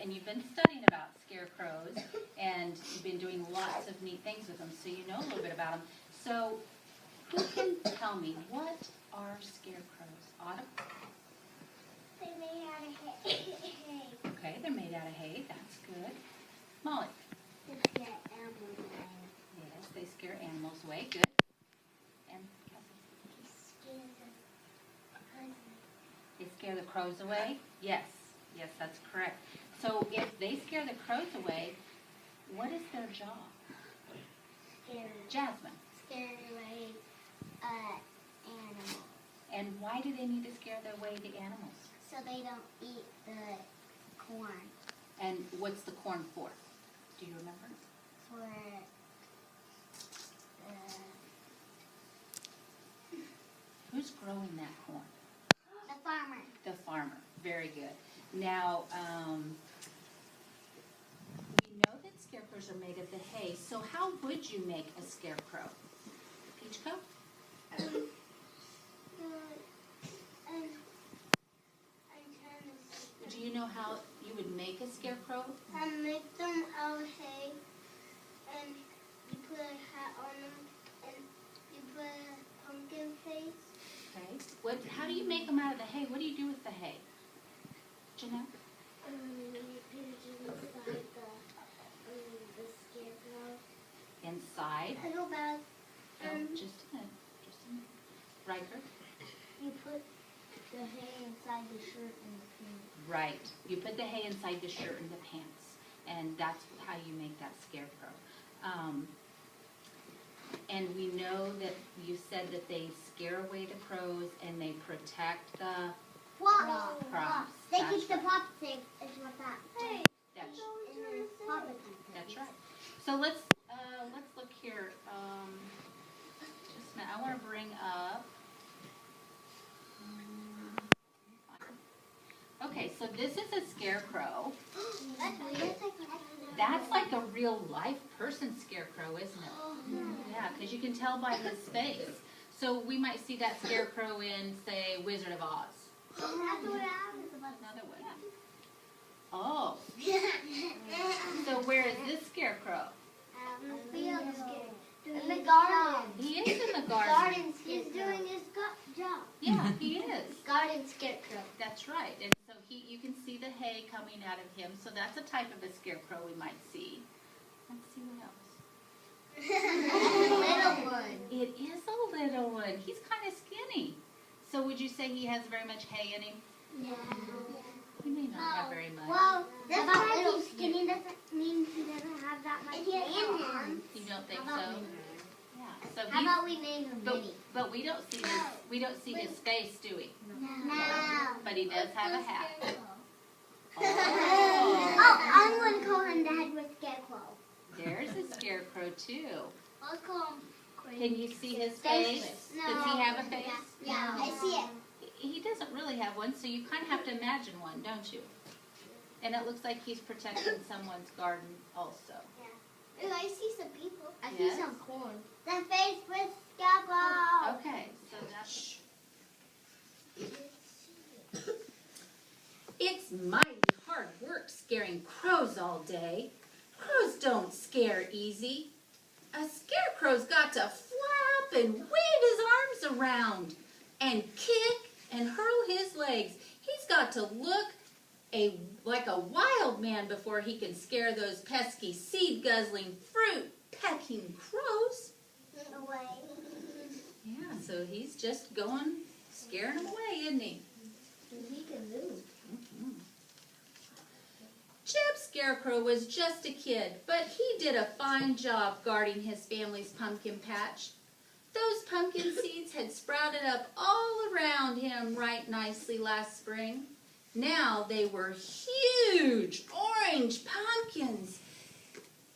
and you've been studying about scarecrows, and you've been doing lots of neat things with them, so you know a little bit about them. So, who can tell me, what are scarecrows? Autumn? They're made out of hay. Okay, they're made out of hay. That's good. Molly? They scare animals away. Yes, they scare animals away. Good. And Cassie? They scare the crows away? Yes. Yes, that's correct. So if they scare the crows away, what is their job? Jasmine? Scare away animals. And why do they need to scare away the animals? So they don't eat the corn. And what's the corn for? Do you remember? For Who's growing that corn? the farmer. The farmer. Very good. Now, we know that scarecrows are made of the hay, so how would you make a scarecrow? Peach Cup? Do you know how you would make a scarecrow? I make them out of hay, and you put a hat on them, and you put a pumpkin face. Okay. How do you make them out of the hay? What do you do with the hay? Janelle? You put it inside the scarecrow. Inside? I go back. Just a minute. Riker? You put the hay inside the shirt and the pants. Right. You put the hay inside the shirt and the pants, and that's how you make that scarecrow. And we know that you said that they scare away the crows and they protect the crops. They keep the pops safe. Is what that. Hey. That's right. So let's look here. Just a minute. I want to bring up. Okay, so this is a scarecrow. That's like a real life person scarecrow, isn't it? Yeah, because you can tell by his face. So we might see that scarecrow in, say, Wizard of Oz. That's what I was about. Another one. Oh. So where is this scarecrow? In the garden. He is in the garden. He's doing his job. Yeah, he is. Garden scarecrow. That's right. And so you can see the hay coming out of him. So that's a type of a scarecrow we might see. Let's see what else. Little one. It is a little one. He's kind of skinny. So would you say he has very much hay in him? Yeah. He may not have very much. Well, that's why he's skinny doesn't mean he doesn't have that much hay in him. You don't think so? Yeah. So How about we name him Minnie? But we don't see his his face, do we? No. But he does have a hat. Oh, I'm going to call him the headless scarecrow. There's a scarecrow too. Let's call him Crazy. Can you see his face? No. Does he have a face? Yeah, I see it. He doesn't really have one, so you kind of have to imagine one, don't you? And it looks like he's protecting someone's garden also. Yeah. Ooh, I see some people. I Yes? see some corn. The face with scarecrow. Okay, so that's... It's mighty hard work scaring crows all day. Crows don't scare easy. A scarecrow's got to flap and wave his arms around and kick and hurl his legs. He's got to look like a wild man before he can scare those pesky seed-guzzling, fruit-pecking crows. Away. Yeah, so he's just scaring them away, isn't he? He can move. Jeb Scarecrow was just a kid, but he did a fine job guarding his family's pumpkin patch. Those pumpkin seeds had sprouted up all around him right nicely last spring. Now they were huge orange pumpkins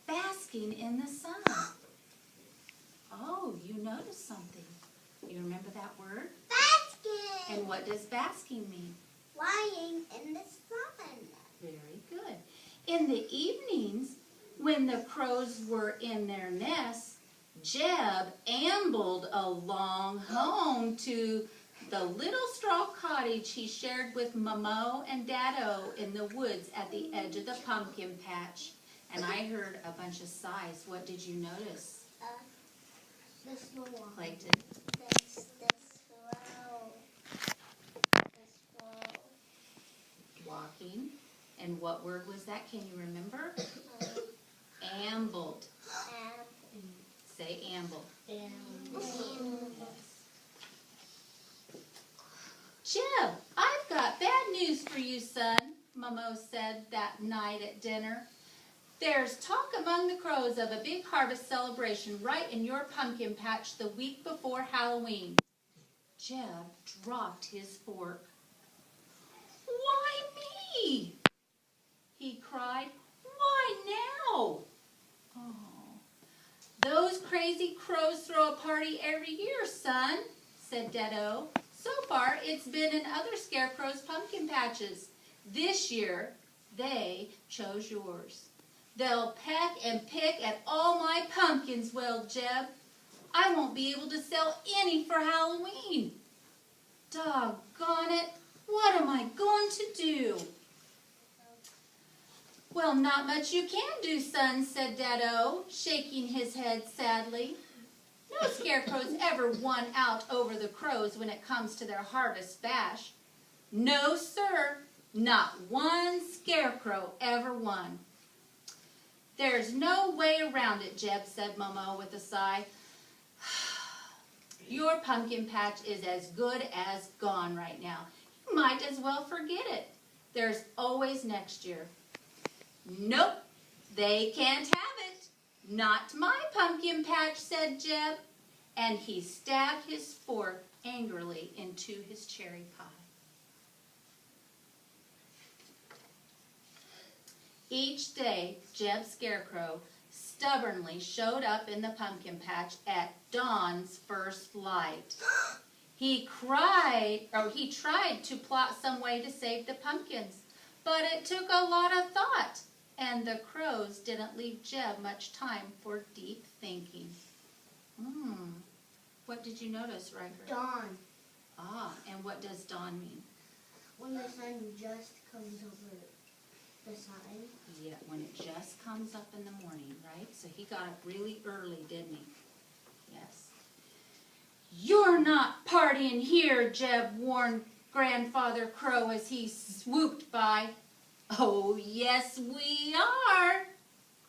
basking in the sun. Oh, you noticed something. You remember that word? Basking. And what does basking mean? Lying in the sun. Very good. In the evenings, when the crows were in their nests, Jeb ambled along home to the little straw cottage he shared with Momo and Dado in the woods at the edge of the pumpkin patch. And I heard a bunch of sighs. What did you notice? The slow one. Clayton. The slow. Walking. And what word was that? Can you remember? Ambled. Say ambled. Jeb, I've got bad news for you, son, Momo said that night at dinner. There's talk among the crows of a big harvest celebration right in your pumpkin patch the week before Halloween. Jeb dropped his fork. Why me? He cried. Why now? Oh, those crazy crows throw a party every year, son, said Dedo. So far, it's been in other scarecrows' pumpkin patches. This year, they chose yours. They'll peck and pick at all my pumpkins, wailed Jeb. I won't be able to sell any for Halloween. Doggone it, what am I going to do? Well, not much you can do, son, said Dado, shaking his head sadly. No scarecrows ever won out over the crows when it comes to their harvest bash. No, sir, not one scarecrow ever won. There's no way around it, Jeb, said Momo with a sigh. Your pumpkin patch is as good as gone right now. You might as well forget it. There's always next year. Nope, they can't have it. Not my pumpkin patch, said Jeb, and he stabbed his fork angrily into his cherry pie. Each day, Jeb Scarecrow stubbornly showed up in the pumpkin patch at dawn's first light. He tried to plot some way to save the pumpkins, but it took a lot of thought, and the crows didn't leave Jeb much time for deep thinking. What did you notice, Riker? Dawn. Ah, and what does dawn mean? When the sun just comes over the sign. Yeah, when it just comes up in the morning, right? So he got up really early, didn't he? Yes. You're not partying here, Jeb warned Grandfather Crow as he swooped by. Oh, yes, we are,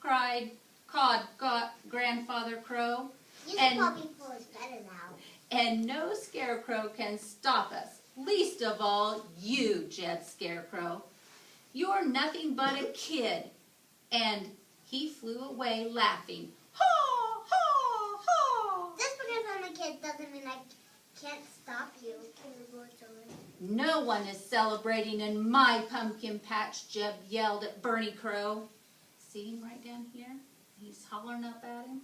cawed Grandfather Crow. You can probably pull us better now. And no scarecrow can stop us, least of all you, Jeb Scarecrow. You're nothing but a kid. And he flew away laughing. Ha, ha, ha. Just because I'm a kid doesn't mean I can't stop you. No one is celebrating in my pumpkin patch, Jeb yelled at Bernie Crow. See him right down here? He's hollering up at him.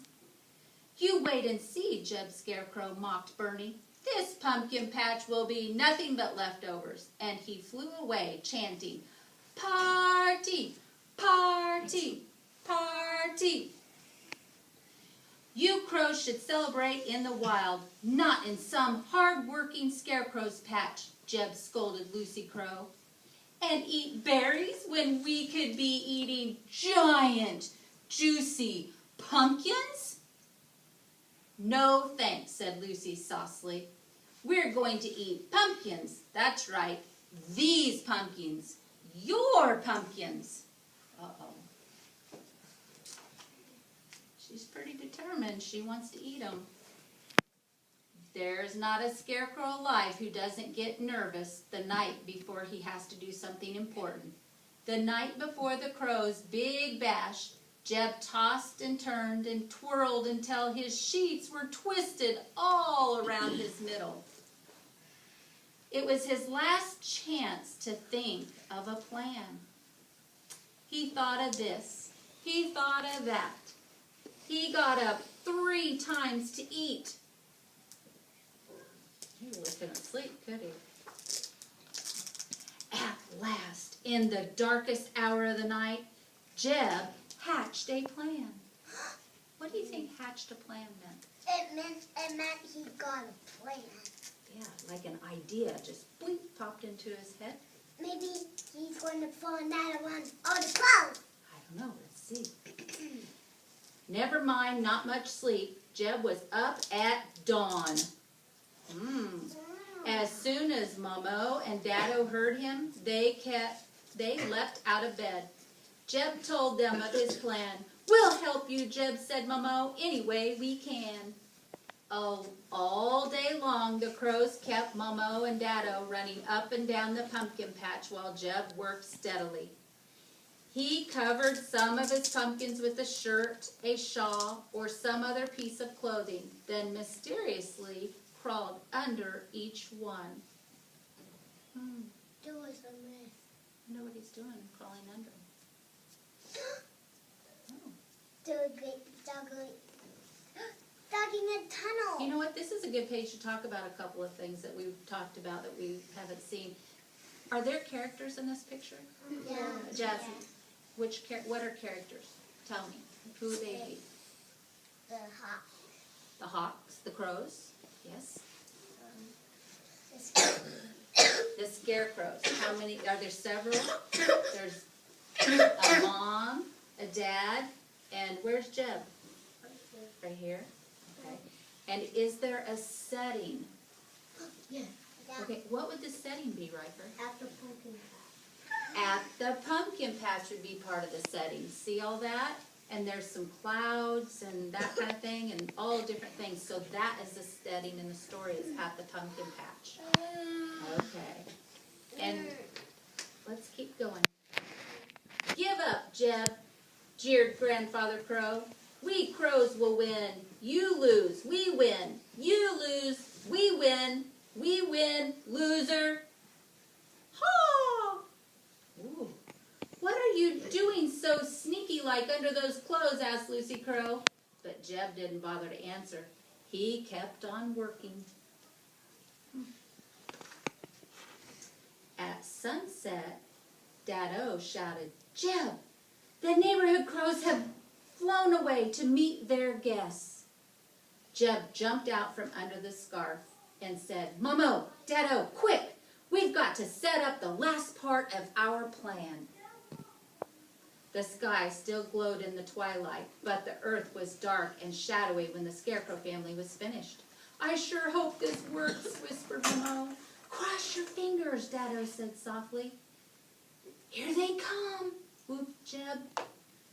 You wait and see, Jeb Scarecrow mocked Bernie. This pumpkin patch will be nothing but leftovers. And he flew away, chanting, Party, party, party. You crows should celebrate in the wild, not in some hard-working scarecrow's patch, Jeb scolded Lucy Crow. And eat berries when we could be eating giant, juicy pumpkins? No thanks, said Lucy saucily. We're going to eat pumpkins. That's right, these pumpkins. Your pumpkins. Uh-oh. She's pretty determined. She wants to eat them. There's not a scarecrow alive who doesn't get nervous the night before he has to do something important. The night before the crow's big bash, Jeb tossed and turned and twirled until his sheets were twisted all around his middle. It was his last chance to think of a plan. He thought of this. He thought of that. He got up 3 times to eat. He really couldn't sleep, could he? At last, in the darkest hour of the night, Jeb hatched a plan. What do you think hatched a plan meant? It meant he got a plan. Yeah, like an idea just blink popped into his head. Maybe he's going to find out around all the clothes. I don't know. Let's see. Never mind, not much sleep. Jeb was up at dawn. As soon as Momo and Dado heard him, they leapt out of bed. Jeb told them of his plan. "We'll help you, Jeb," said Momo, "any way we can." Oh, all day long the crows kept Momo and Dado running up and down the pumpkin patch while Jeb worked steadily. He covered some of his pumpkins with a shirt, a shawl, or some other piece of clothing, then mysteriously crawled under each one. Do us a mess. I wonder what he's doing, crawling under. Oh. Digging a tunnel. You know what? This is a good page to talk about a couple of things that we've talked about that we haven't seen. Are there characters in this picture? Yeah. Jasmine, what are characters? Tell me. Who they be? The hawk. The hawks, the crows. Yes. The scarecrows. How many? Are there several? There's a mom, a dad, and where's Jeb? Right here. Okay. And is there a setting? Yeah. Okay. What would the setting be, Riker? At the pumpkin patch. At the pumpkin patch would be part of the setting. See all that? And there's some clouds and that kind of thing and all different things. So that is the setting in the story, is at the pumpkin patch. Okay. And let's keep going. "Give up, Jeb," jeered Grandfather Crow. "We crows will win. You lose. We win. You lose. We win. We win. Loser." "Haw! Ooh. What are you doing so sneaky-like under those clothes?" asked Lucy Crow. But Jeb didn't bother to answer. He kept on working. At sunset, Dado shouted, "Jeb, the neighborhood crows have flown away to meet their guests." Jeb jumped out from under the scarf and said, "Momo, Dado, quick! We've got to set up the last part of our plan." The sky still glowed in the twilight, but the earth was dark and shadowy when the Scarecrow family was finished. "I sure hope this works," whispered Momo. "Cross your fingers," Dado said softly. "Here they come," whooped Jeb.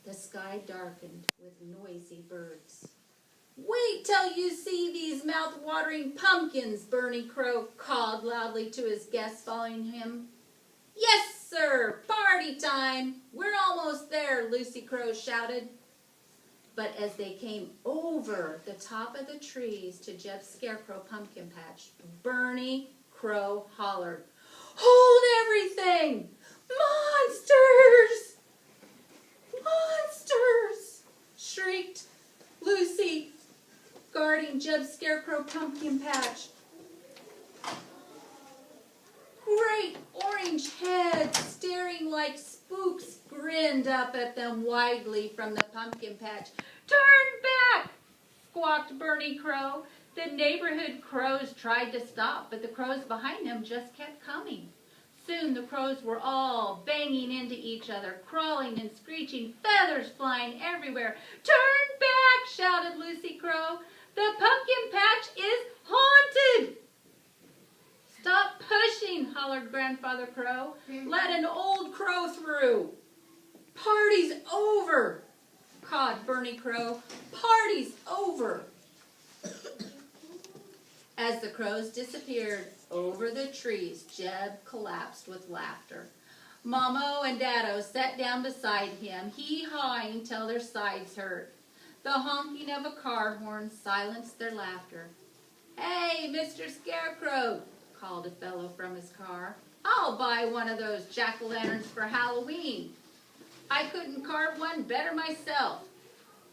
The sky darkened with noisy birds. "Wait till you see these mouth-watering pumpkins," Bernie Crow called loudly to his guests following him. "Yes, sir, party time. We're almost there," Lucy Crow shouted. But as they came over the top of the trees to Jeb's Scarecrow pumpkin patch, Bernie Crow hollered, "Hold everything! Monsters! Monsters!" shrieked Lucy, guarding Jeb's Scarecrow pumpkin patch. Great orange heads, staring like spooks, grinned up at them widely from the pumpkin patch. "Turn back!" squawked Bernie Crow. The neighborhood crows tried to stop, but the crows behind them just kept coming. Soon the crows were all banging into each other, crawling and screeching, feathers flying everywhere. "Turn back!" shouted Lucy Crow. "The pumpkin patch is haunted!" "Stop pushing!" hollered Grandfather Crow. "Let an old crow through." "Party's over!" cawed Bernie Crow. "Party's over!" As the crows disappeared over the trees, Jeb collapsed with laughter. Momo and Dado sat down beside him, hee-hawing till their sides hurt. The honking of a car horn silenced their laughter. "Hey, Mr. Scarecrow," called a fellow from his car. "I'll buy one of those jack-o'-lanterns for Halloween. I couldn't carve one better myself.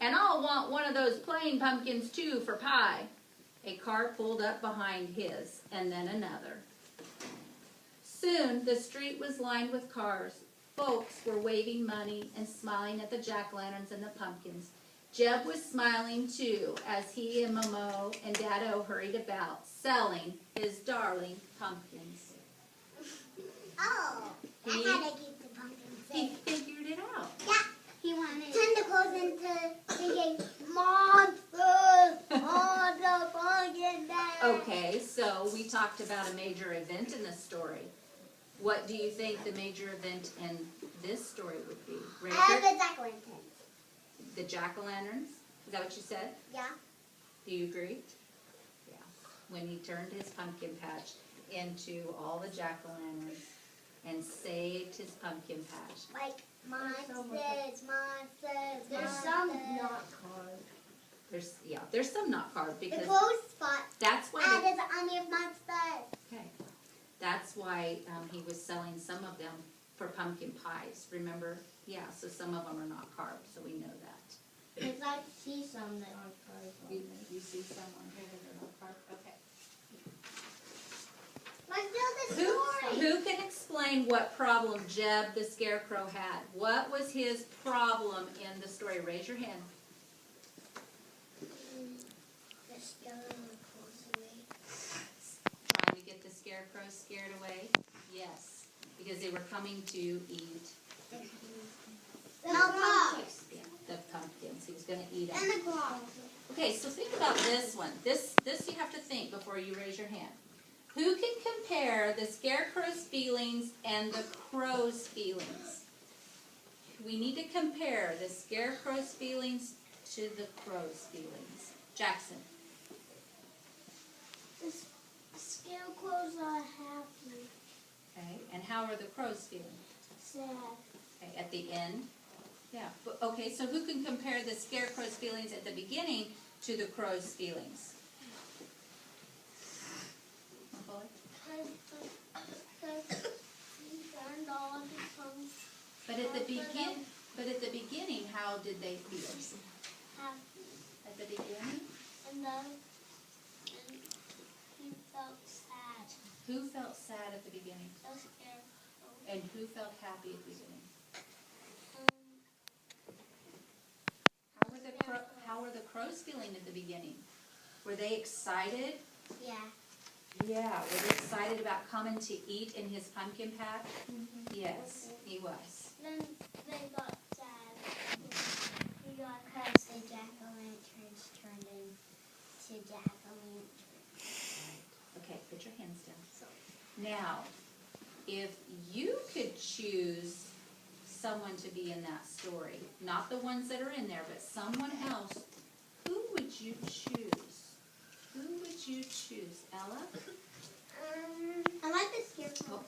And I'll want one of those plain pumpkins, too, for pie." A car pulled up behind his, and then another. Soon the street was lined with cars. Folks were waving money and smiling at the jack-o'-lanterns and the pumpkins. Jeb was smiling too as he and Momo and Daddo hurried about, selling his darling pumpkins. Oh, I had to keep the pumpkin He safe. figured it out. Yeah. He wanted tentacles into thinking monsters on the pumpkin bag. Okay, so we talked about a major event in this story. What do you think the major event in this story would be? And Richard? the jack-o'-lanterns. The jack-o'-lanterns? Is that what you said? Yeah. Do you agree? Yeah. When he turned his pumpkin patch into all the jack-o'-lanterns and saved his pumpkin patch. Like monsters. There's some not carved. There's some not carved The because clothes spot that's why added the army of monsters. okay. That's why he was selling some of them for pumpkin pies. Remember? Yeah. So some of them are not carved, so we know that. Because I see some that aren't carved. You see some on here that are not carved. Okay. Let's do the story. Who can explain what problem Jeb the Scarecrow had? What was his problem in the story? Raise your hand. The skeleton close away. Trying to get the Scarecrow scared away? Yes, because they were coming to eat The pumpkins. the pumpkins. He was going to eat them. And the claws. Okay, so think about this one. This you have to think before you raise your hand. Who can compare the Scarecrow's feelings and the Crow's feelings? We need to compare the Scarecrow's feelings to the Crow's feelings. Jackson. The scarecrows are happy. Okay, and how are the Crow's feeling? Sad. Okay, at the end? Yeah. Okay, so who can compare the Scarecrow's feelings at the beginning to the Crow's feelings? But at the beginning, how did they feel? At the beginning? And he felt sad. Who felt sad at the beginning? So scared. And who felt happy at the beginning? How were the Crows feeling at the beginning? Were they excited? Yeah. Yeah. Were they excited about coming to eat in his pumpkin patch? Yes, he was. Then they got sad. Because the jack-o'-lanterns turned into jack-o'-lanterns. Okay, put your hands down. Now, if you could choose someone to be in that story, not the ones that are in there, but someone else, who would you choose? Who would you choose? Ella? I like the scarecrow.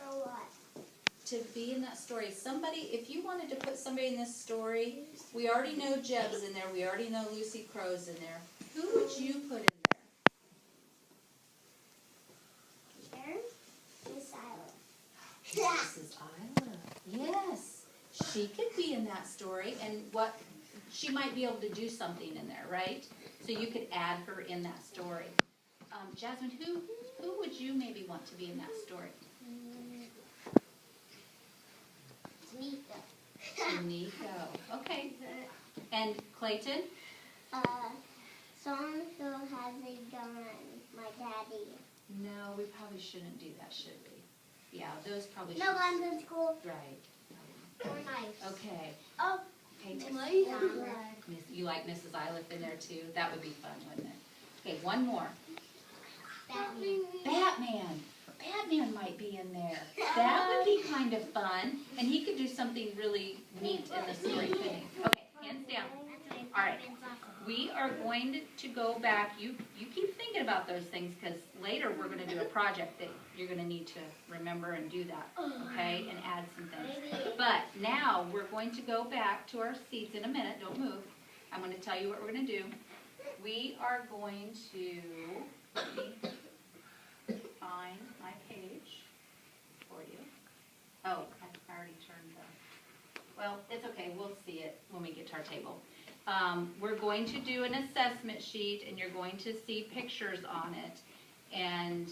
Or what? To be in that story, somebody, if you wanted to put somebody in this story, we already know Jeb's in there, we already know Lucy Crow's in there. Who would you put in there? Sharon? Miss Isla. Mrs. Isla. Yes, she could be in that story, and what she might be able to do something in there, right? So you could add her in that story. Jasmine, who would you maybe want to be in that story? Nico. Okay. And Clayton? Someone who has a gun. My daddy. No, we probably shouldn't do that, should we? Yeah, those probably No should. guns in school. Right. Or knives. Okay. Oh. Okay. Miss You like Mrs. Eiliff in there too? That would be fun, wouldn't it? Okay, one more. Batman. Batman might be in there. That would be kind of fun, and he could do something really neat in the story, couldn't he? Okay, hands down. All right, we are going to go back. You keep thinking about those things, because later we're going to do a project that you're going to need to remember and do that, okay, and add some things. But now we're going to go back to our seats in a minute. Don't move. I'm going to tell you what we're going to do. We are going to, let me find my page for you. Oh, I already turned the, well, it's okay. We'll see it when we get to our table. We're going to do an assessment sheet, and you're going to see pictures on it. And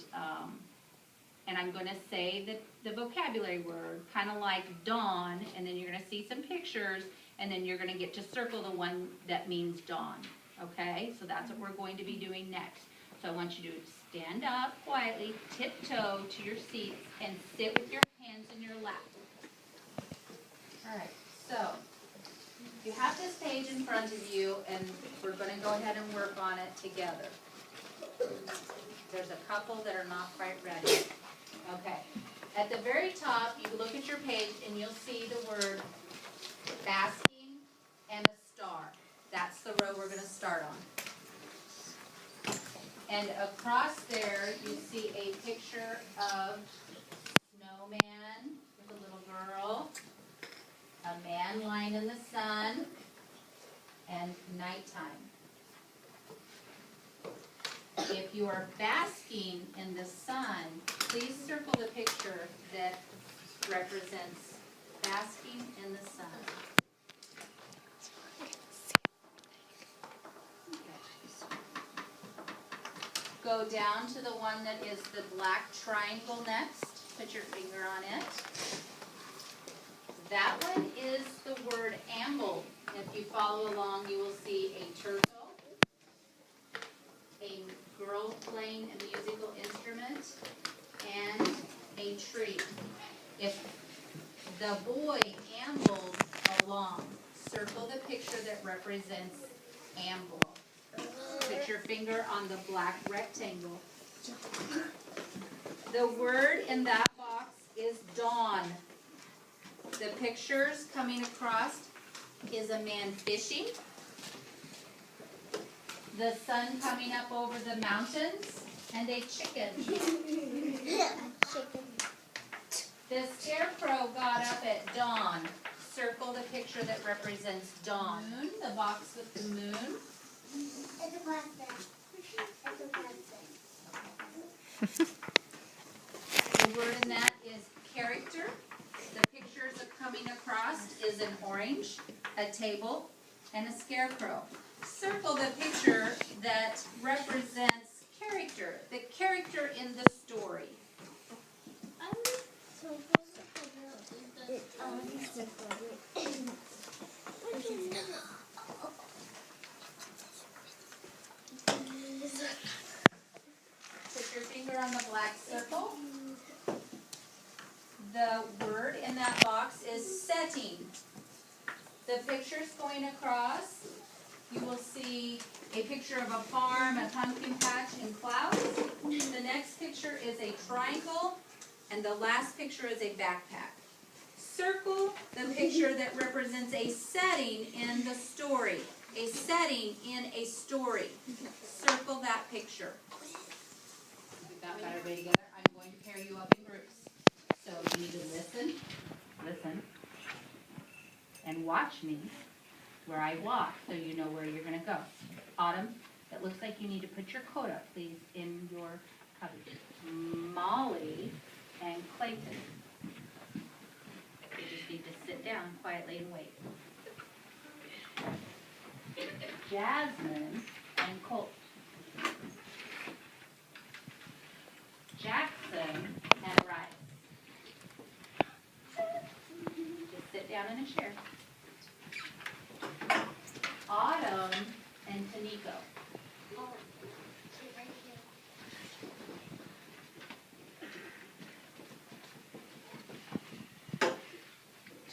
and I'm going to say the vocabulary word, kind of like dawn, and then you're going to see some pictures, and then you're going to get to circle the one that means dawn, okay? So that's what we're going to be doing next. So I want you to stand up quietly, tiptoe to your seats, and sit with your hands in your lap. All right, so you have this page in front of you, and we're going to go ahead and work on it together. There's a couple that are not quite ready. Okay, at the very top, you look at your page and you'll see the word basking and a star. That's the row we're going to start on. And across there, you see a picture of snowman with a little girl, a man lying in the sun, and nighttime. If you are basking in the sun, please circle the picture that represents basking in the sun. Okay. Go down to the one that is the black triangle next. Put your finger on it. That one is the word amble. If you follow along, you will see a turtle, a girl playing a musical instrument, and a tree. If the boy ambled along, circle the picture that represents amble. Put your finger on the black rectangle. The word in that box is dawn. The pictures coming across is a man fishing, the sun coming up over the mountains, and a chicken. The scarecrow got up at dawn. Circle the picture that represents dawn. Moon, the box with the moon. It's a plastic. It's a plastic. The word in that is character. The pictures that coming across is an orange, a table, and a scarecrow. Circle the picture that represents character, the character in the story. Put your finger on the black circle. The word in that box is setting. The pictures going across, you will see a picture of a farm, a pumpkin patch, and clouds. The next picture is a triangle, and the last picture is a backpack. Circle the picture that represents a setting in the story. A setting in a story. Circle that picture. We've got everybody together. I'm going to pair you up in groups. So you need to listen, and watch me where I walk so you know where you're going to go. Autumn, it looks like you need to put your coat up, please, in your cubby. Molly and Clayton, you just need to sit down quietly and wait. Jasmine and Colt. Jackson and Rice. Just sit down in a chair. Autumn and Taniko.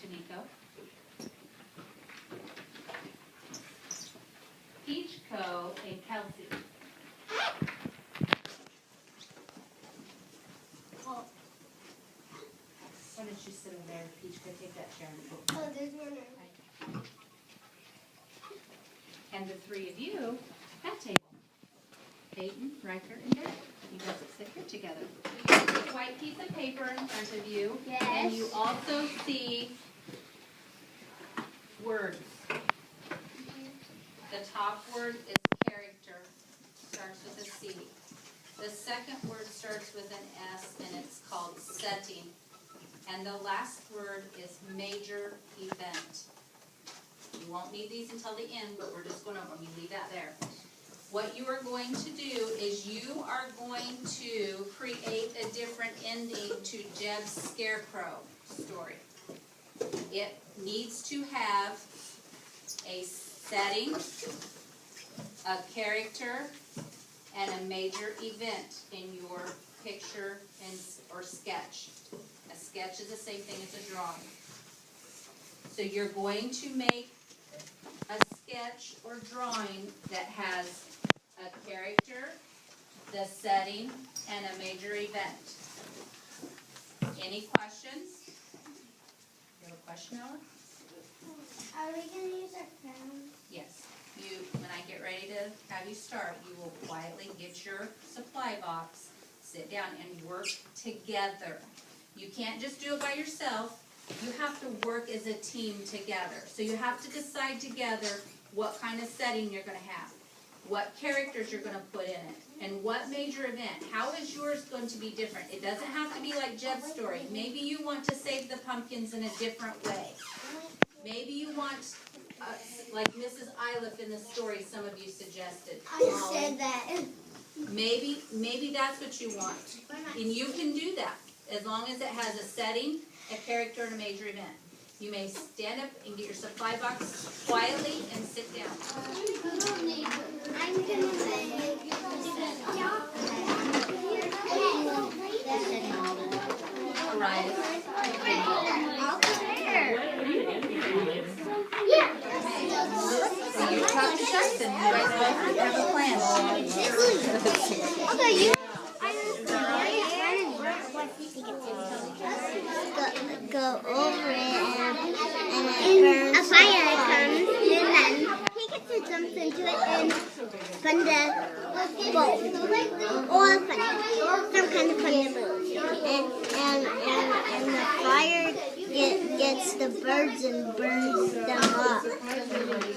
Taniko. Peachco and Kelsey. Why don't you sit over there, Peachco? Take that chair. Oh, there's one there. And the three of you, that table. Peyton, Riker, and Derek. You guys sit here together. You have a white piece of paper in front of you. Yes. And you also see words. The top word is character. Starts with a C. The second word starts with an S, and it's called setting. And the last word is major event. You won't need these until the end, but we're just going over them. You leave that there. what you are going to do is you are going to create a different ending to Jeb's Scarecrow story. It needs to have a setting, a character, and a major event in your picture or sketch. A sketch is the same thing as a drawing. So you're going to make a sketch or drawing that has a character, the setting, and a major event. Any questions? You have a question, Ella? Are we going to use our crowns? Yes. When I get ready to have you start, you will quietly get your supply box, sit down, and work together. You can't just do it by yourself. You have to work as a team together. So you have to decide together what kind of setting you're going to have, what characters you're going to put in it, and what major event. How is yours going to be different? It doesn't have to be like Jeb's story. Maybe you want to save the pumpkins in a different way. Maybe you want, like Mrs. Iliff in the story some of you suggested. I said that. Maybe that's what you want. And you can do that as long as it has a setting, a character, and a major event. You may stand up and get your supply box quietly and sit down. I'm going to say Alright. So you talk to Justin. You guys both have a plan. Okay, you. Go over it and a fire comes and then he gets to jump into it and from the boat or some kind of funny move and the fire gets the birds and burns them up.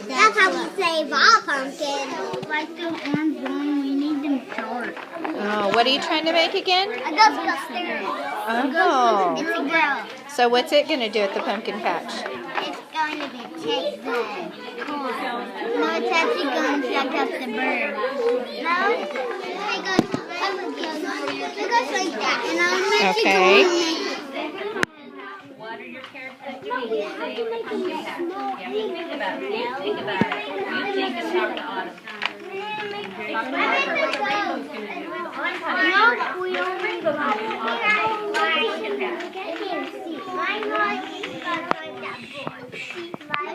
That's how we save our pumpkin. Like the hands going, we need them short. Oh, what are you trying to make again? A Ghostbuster. Oh. It's a girl. So what's it going to do at the pumpkin patch? It's going to be take the corn. No, it's actually going to suck up the bird. No? It goes like that. And I'll let Okay. What are your characters doing to save the pumpkin patch? You have to think about it. Think about it. You think and talk to Autumn. Talk to her what the rainbow's going to do. I'm kind of curious. What's the rainbow going to do on the pumpkin patch?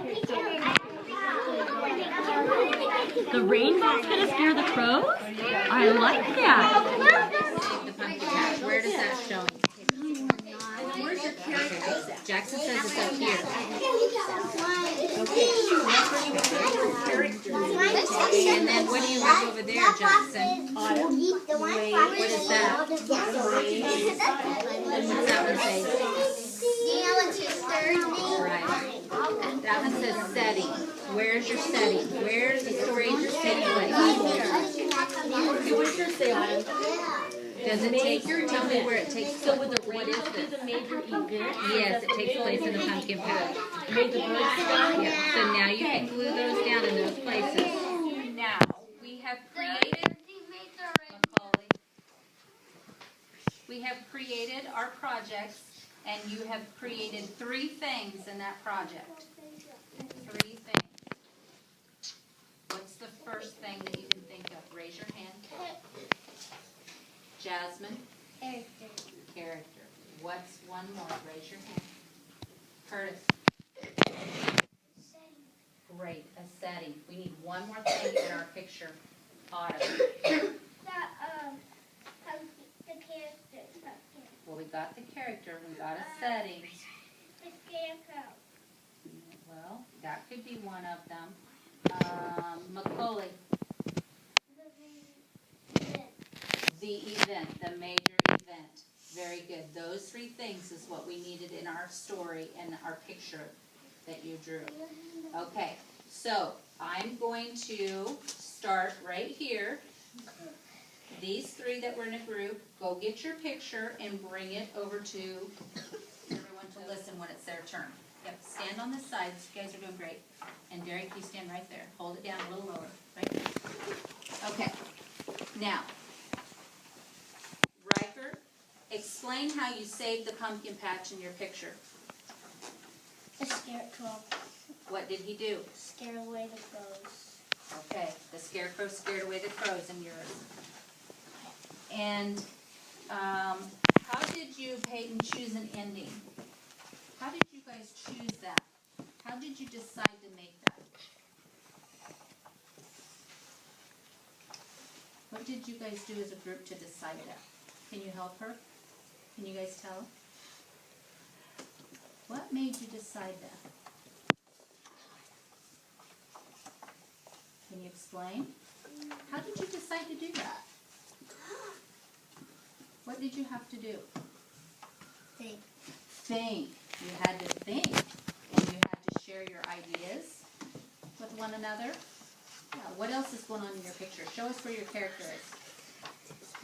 The rainbow's gonna scare the crows? I like that. The pumpkin patch. Where does that show? Where's your character? Jackson says it's up here. And then what do you have over there, Jackson? What is that? What's that one say? Right. That one says setting. Where's your setting? Where's the story in your setting place? What's your say on it? Does it take, tell me where it takes place. So with the What rainbow is is this? a major event? Yes, it takes place in the pumpkin patch. Made the birds fly? Yeah. So now you can glue those down in those places. Now, we have created, Macaulay, we have created our projects, and you have created 3 things in that project. 3 things. What's the first thing that you can think of? Raise your hand. Jasmine? Character. What's one more? Raise your hand. Curtis? Great, a setting. We need one more thing in our picture. Autumn? Well, we got the character, we got a setting. Well, that could be one of them. Macaulay? The event, the major event. Very good. Those 3 things is what we needed in our story and our picture that you drew. Okay, so I'm going to start right here. These 3 that were in a group, go get your picture and bring it over to everyone to listen when it's their turn. Yep, stand on the sides. You guys are doing great. And Derek, you stand right there. Hold it down a little lower. Right there. Okay. Now, Riker, explain how you saved the pumpkin patch in your picture. A scarecrow. What did he do? Scare away the crows. Okay, the scarecrow scared away the crows in yours. And how did you, Peyton, choose an ending? How did you guys choose that? How did you decide to make that? What did you guys do as a group to decide that? Can you help her? Can you guys tell? What made you decide that? Can you explain? How did you decide to do that? What did you have to do? Think. Think. You had to think. And you had to share your ideas with one another. Yeah. What else is going on in your picture? Show us where your character is.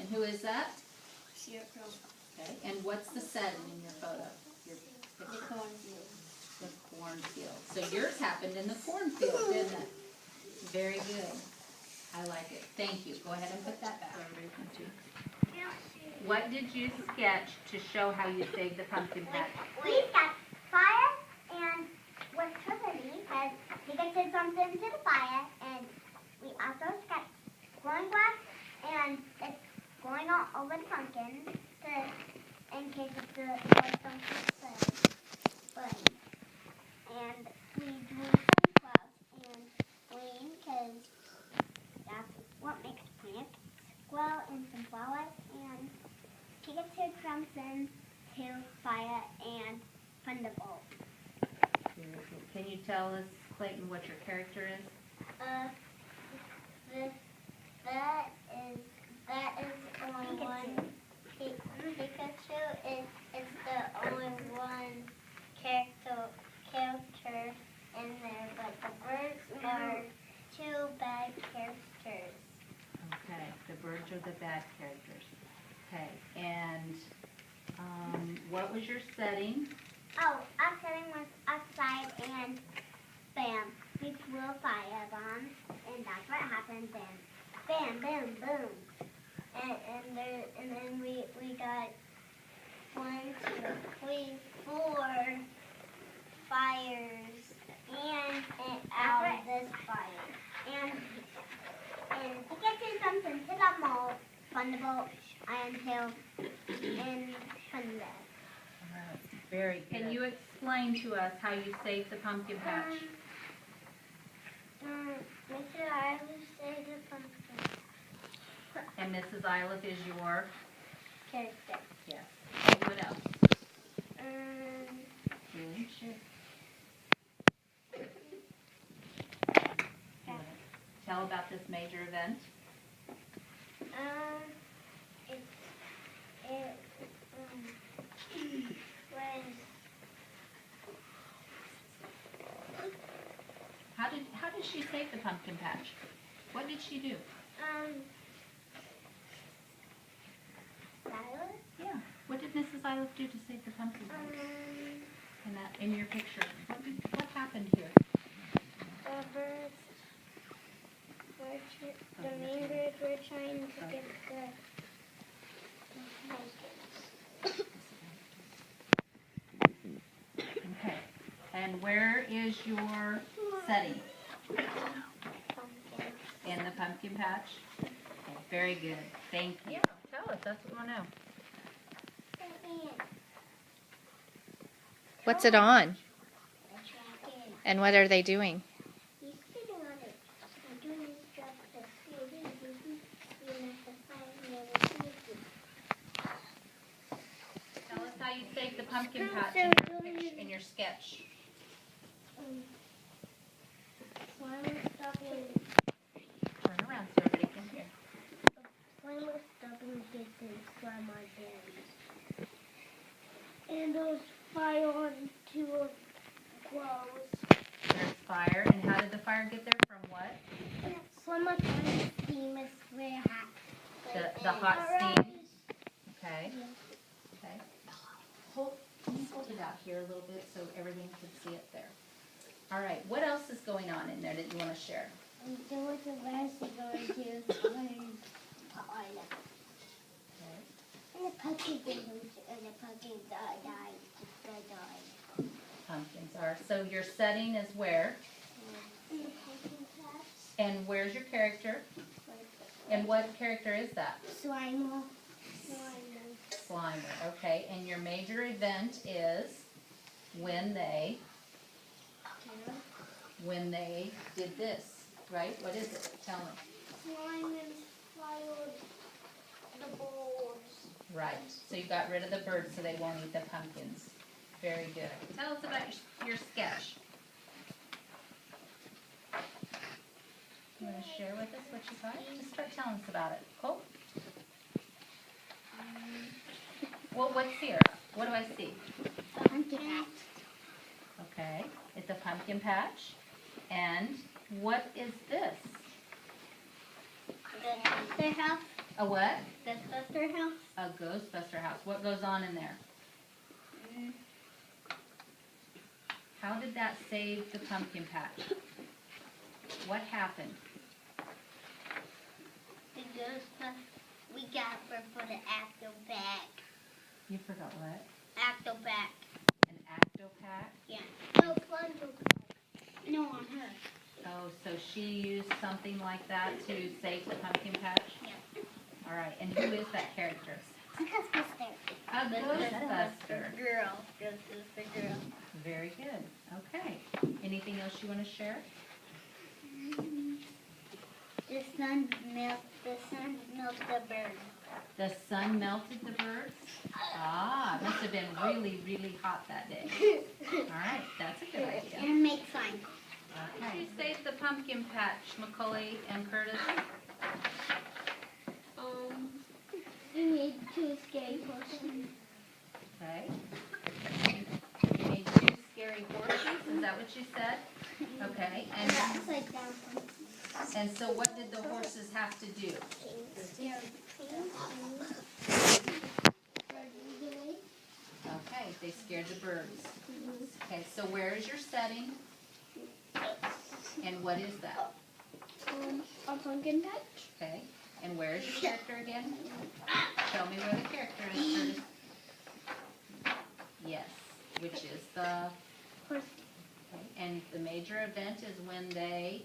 And who is that? Scarecrow. Okay. And what's the setting in your photo? Your The picture? cornfield. The cornfield. So yours happened in the cornfield, didn't it? Very good. I like it. Thank you. Go ahead and put that back. What did you sketch to show how you saved the pumpkin patch? We got fire and what's tricky because he gets something to the fire, and we also got glowing glass, and it's going all over the pumpkin in case of the something burn. And we drew some clouds and green because that's what makes plants grow, and some flowers, and he gets his something to fire and thunderbolt. Can you tell us, Clayton, what your character is? That is only one. Pikachu is the only one character in there, but the birds are two bad characters. Okay, the birds are the bad characters. Okay, and what was your setting? Oh, our setting was outside, and bam, we threw a fire bomb, and that's what happened then. Bam, bam, boom. And then we got 1, 2, 3, 4 fires and out of this fire. And he gets in something to the mold, thunderbolt, and he'll thunder. Very good. Can you explain to us how you saved the pumpkin patch? Mr. I will say the pumpkin. And Mrs. Iliff is your? Character. Yes. And what else? Really? Sure. Tell about this major event. How did she save the pumpkin patch? What did she do? Yeah. What did Mrs. Iliff do to save the pumpkin patch? In your picture, what happened here? The birds the main birds were trying to get the Okay. And where is your setting? pumpkin. In the pumpkin patch? Okay, very good. Thank you. Yeah, tell us. That's what we want to know. What's it on? And what are they doing? He's sitting on it. I'm doing his job to feel it. Tell us how you saved the pumpkin patch in your sketch. Turn around so everybody can hear. Flame was stopping distance from my hands. And those fire on 2 glows. There's fire. And how did the fire get there? From what? From a kind of steam is very hot. The hot steam. Okay. Okay. Can you hold it out here a little bit so everyone can see it there? All right. What else is going on in there that you want to share? And do what the rest is going to do. And the pumpkin and the pumpkin died. Pumpkins are. So your setting is where? And the pumpkin patch. And where's your character? And what character is that? Slimer. Slimer. Okay. And your major event is when they did this, right? What is it? Tell me. Slimer swallowed the bowls. Right. So you got rid of the birds so they won't eat the pumpkins. Very good. Tell us about your sketch. You want to share with us what you got? Just start telling us about it. Cool? Well, what's here? What do I see? Pumpkin patch. Okay. It's a pumpkin patch. And what is this? The house. A what? Ghostbuster house. A Ghostbuster house. What goes on in there? How did that save the pumpkin patch? What happened? The Ghostbuster. We got her for the acto back. You forgot what? Acto back. An acto pack? Yeah. No, Funko. No, on her. Oh, so she used something like that to save the pumpkin patch? Yeah. All right. And who is that character? A Ghostbuster. A Ghostbuster. Girl. Ghostbuster girl. Very good. Okay. Anything else you want to share? The sun melted the bird. The sun melted the birds? Ah, it must have been really, really hot that day. All right. That's a good idea. And make fun. Okay. You saved the pumpkin patch, Macaulay and Curtis. You need 2 scary horses. Okay. You made 2 scary horses. Is that what you said? Okay. Upside down. And so what did the horses have to do? Okay. They scared the birds. Okay. So where is your setting? And what is that? A pumpkin patch. Okay. And where is your character again? Tell me where the character is, Curtis. Yes. Which is the... Horse. Okay. And the major event is when they...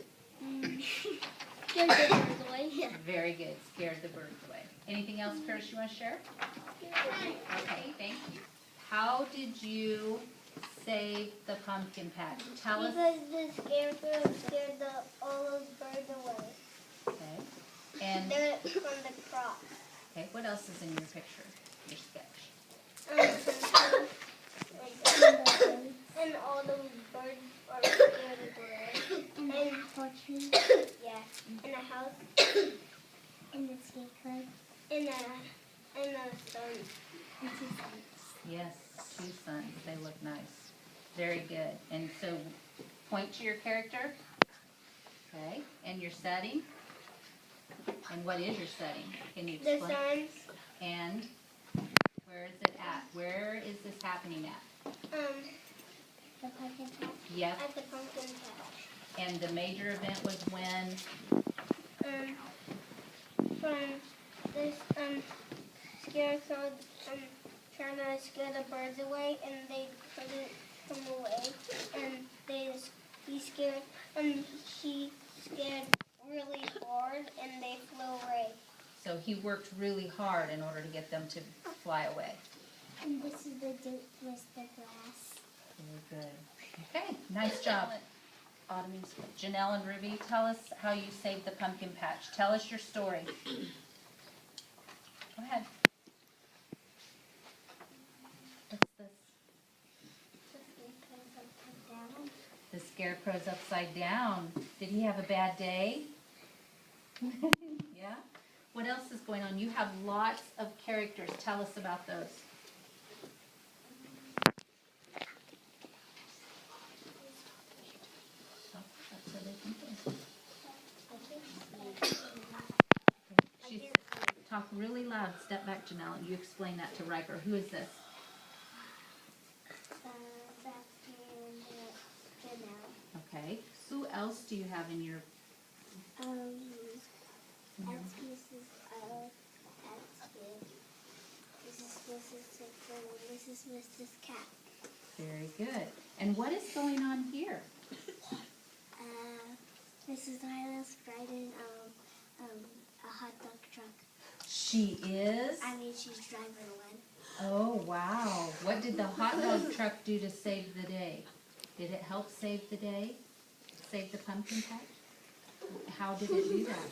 Scared the birds away. Very good. Scared the birds away. Anything else, Curtis, you want to share? Okay, thank you. How did you save the pumpkin patch? Tell us. Because the scarecrow scared all those birds away. Okay. And They're from the crop. okay, what else is in your picture? Your sketch. And all those birds are scared away. And fortune. Yeah. And a house. And the scarecrow. And a sun. And 2 suns. Yes, 2 suns. They look nice. Very good. And so point to your character. Okay. And your setting. And what is your setting? Can you explain? The suns. And where is it at? Where is this happening at? The pumpkin patch. Yes. At the pumpkin patch. And the major event was when? From this scarecrow trying to scare the birds away, and they couldn't come away, and he scared, and she scared really hard, and they flew away. So he worked really hard in order to get them to fly away. And this is the dirt with the grass. Very good. Okay, nice job. Janelle and Ruby, tell us how you saved the pumpkin patch. Tell us your story. Go ahead. What's this? The scarecrow's upside down. Did he have a bad day? Yeah? What else is going on? You have lots of characters. Tell us about those. Talk really loud. Step back, Janelle, and you explain that to Riker. Who is this? Okay. Who else do you have in your That's Mrs. Chicken, and this is Mrs. Cat. Very good. And what is going on here? Mrs. Lila's riding a hot dog truck. She is? I mean, she's driving one. Oh, wow. What did the hot dog truck do to save the day? Did it help save the day? Save the pumpkin patch? How did it do that?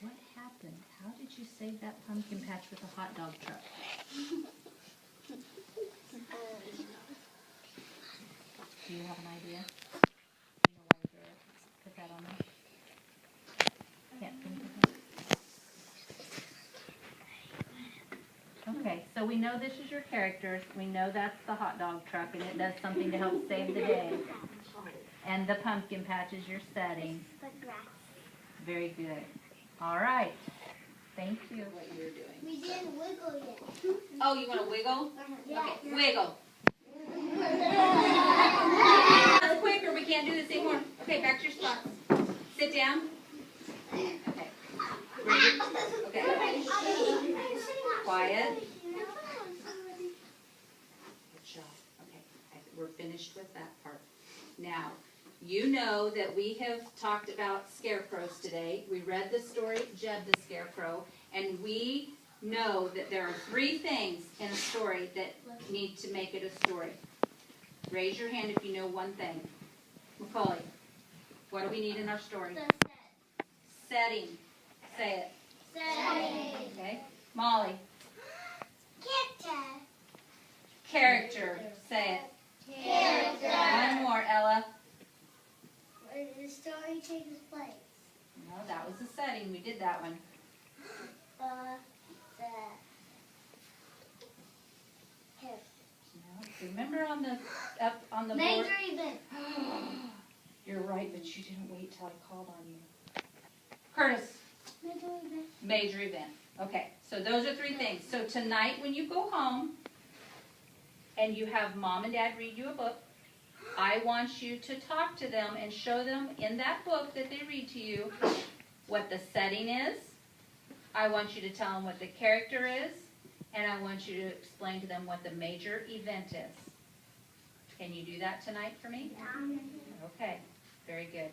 What happened? How did you save that pumpkin patch with a hot dog truck? Do you have an idea? Do you know why you put that on there? Can't think of it. Okay, so we know this is your characters. We know that's the hot dog truck, and it does something to help save the day. And the pumpkin patch is your setting. Very good. All right. Thank you. What you're doing. We didn't wiggle yet. Oh, you want to wiggle? Yeah. Okay, wiggle. That's quicker. We can't do this anymore. Okay, back to your spots. Sit down. Okay. Okay. Quiet. Good job. Okay, we're finished with that part. Now, you know that we have talked about scarecrows today. We read the story, Jeb the Scarecrow, and we know that there are 3 things in a story that need to make it a story. Raise your hand if you know one thing. Macaulay, what do we need in our story? Setting. Say it. Setting. Okay. Molly. Character. Character. Say it. Character. One more, Ella. Where the story takes place. No, that was the setting. We did that one. No. Remember on the up on the board? Major event. You're right, but you didn't wait till I called on you. Curtis. Major event. Major event. Okay, so those are 3 things. So tonight when you go home and you have Mom and Dad read you a book, I want you to talk to them and show them in that book that they read to you what the setting is. I want you to tell them what the character is, and I want you to explain to them what the major event is. Can you do that tonight for me? Okay, very good.